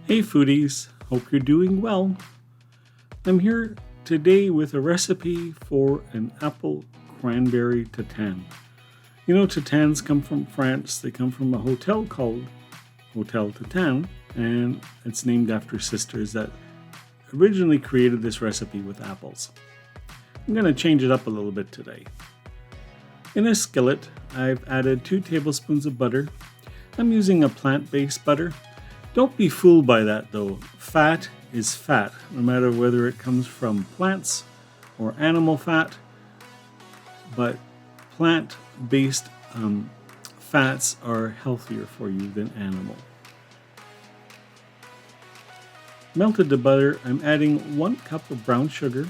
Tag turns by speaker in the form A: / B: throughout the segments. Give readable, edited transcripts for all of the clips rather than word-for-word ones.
A: Hey foodies, hope you're doing well. I'm here today with a recipe for an apple cranberry tatin. You know, tatins come from France. They come from a hotel called Hotel Tatin, and it's named after sisters that originally created this recipe with apples. I'm going to change it up a little bit today. In a skillet, I've added 2 tablespoons of butter. I'm using a plant-based butter. Don't be fooled by that though. Fat is fat, no matter whether it comes from plants or animal fat, but plant-based fats are healthier for you than animal. Melted the butter, I'm adding 1 cup of brown sugar.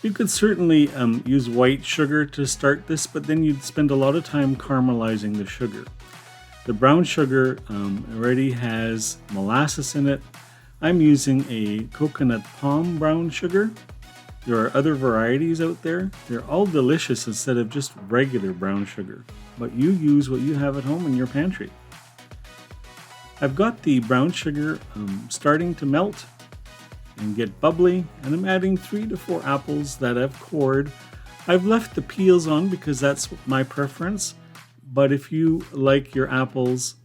A: You could certainly use white sugar to start this, but then you'd spend a lot of time caramelizing the sugar. The brown sugar already has molasses in it. I'm using a coconut palm brown sugar. There are other varieties out there. They're all delicious instead of just regular brown sugar, but you use what you have at home in your pantry. I've got the brown sugar starting to melt and get bubbly, and I'm adding 3 to 4 apples that I've cored. I've left the peels on because that's my preference, but if you like your apples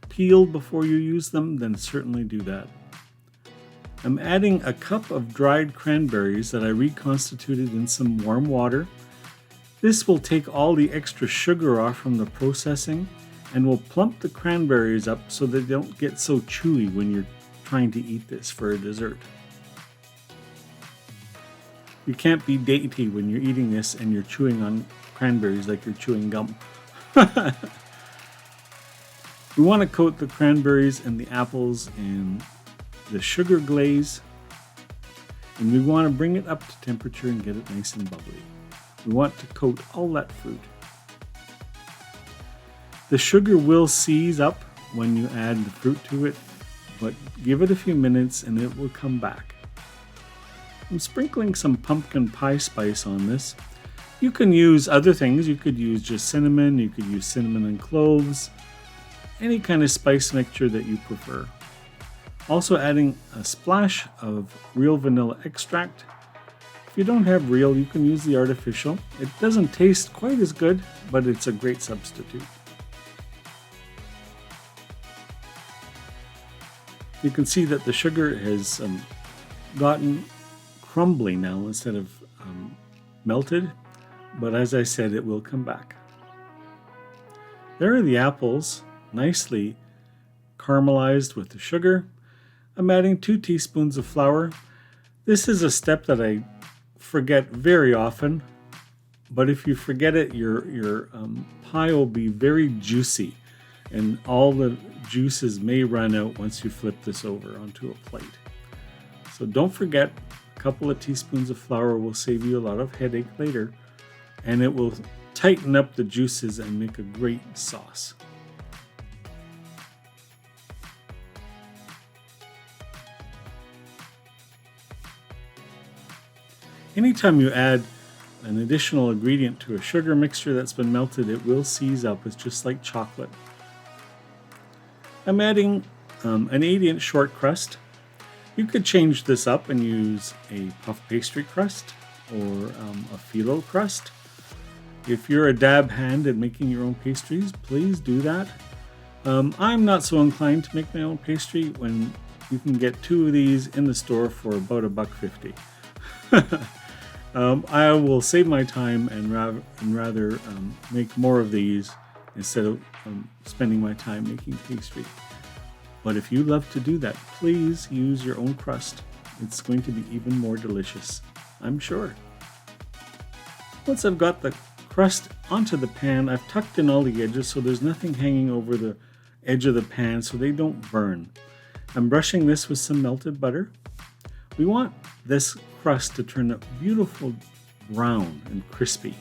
A: peeled before you use them, then certainly do that. I'm adding a cup of dried cranberries that I reconstituted in some warm water. This will take all the extra sugar off from the processing and will plump the cranberries up so they don't get so chewy when you're trying to eat this for a dessert. You can't be dainty when you're eating this and you're chewing on cranberries like you're chewing gum. We want to coat the cranberries and the apples in the sugar glaze, and we want to bring it up to temperature and get it nice and bubbly. We want to coat all that fruit. The sugar will seize up when you add the fruit to it, but give it a few minutes and it will come back. I'm sprinkling some pumpkin pie spice on this. You can use other things. You could use just cinnamon, you could use cinnamon and cloves, any kind of spice mixture that you prefer. Also adding a splash of real vanilla extract. If you don't have real, you can use the artificial. It doesn't taste quite as good, but it's a great substitute. You can see that the sugar has gotten crumbly now instead of melted, but as I said, it will come back. There are the apples, nicely caramelized with the sugar. I'm adding 2 teaspoons of flour. This is a step that I forget very often, but if you forget it, your pie will be very juicy, and all the juices may run out once you flip this over onto a plate. So don't forget, a couple of teaspoons of flour will save you a lot of headache later, and it will tighten up the juices and make a great sauce. Anytime you add an additional ingredient to a sugar mixture that's been melted, it will seize up. It's just like chocolate. I'm adding an 8-inch short crust. You could change this up and use a puff pastry crust or a filo crust. If you're a dab hand at making your own pastries, please do that. I'm not so inclined to make my own pastry when you can get 2 of these in the store for about $1.50. I will save my time and rather make more of these instead of spending my time making pastry. But if you love to do that, please use your own crust. It's going to be even more delicious, I'm sure. Once I've got the crust onto the pan, I've tucked in all the edges so there's nothing hanging over the edge of the pan so they don't burn. I'm brushing this with some melted butter. We want this crust to turn a beautiful brown and crispy.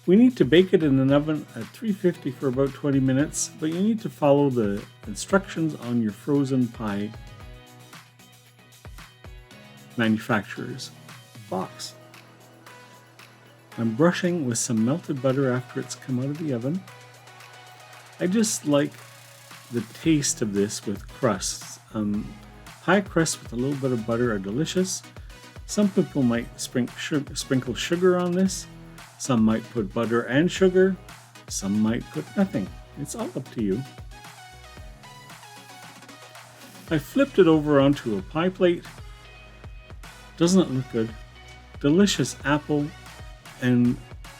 A: We need to bake it in an oven at 350 for about 20 minutes, but you need to follow the instructions on your frozen pie manufacturer's box. I'm brushing with some melted butter after it's come out of the oven. I just like the taste of this with crusts. Pie crusts with a little bit of butter are delicious. Some people might sprinkle sugar on this. Some might put butter and sugar. Some might put nothing. It's all up to you. I flipped it over onto a pie plate. Doesn't it look good? Delicious apple, and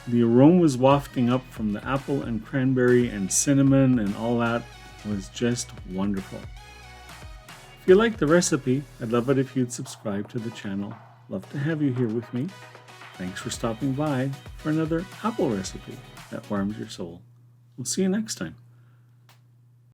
A: the aroma was wafting up from the apple and cranberry and cinnamon and all that was just wonderful. If you like the recipe, I'd love it if you'd subscribe to the channel. Love to have you here with me. Thanks for stopping by for another apple recipe that warms your soul. We'll see you next time.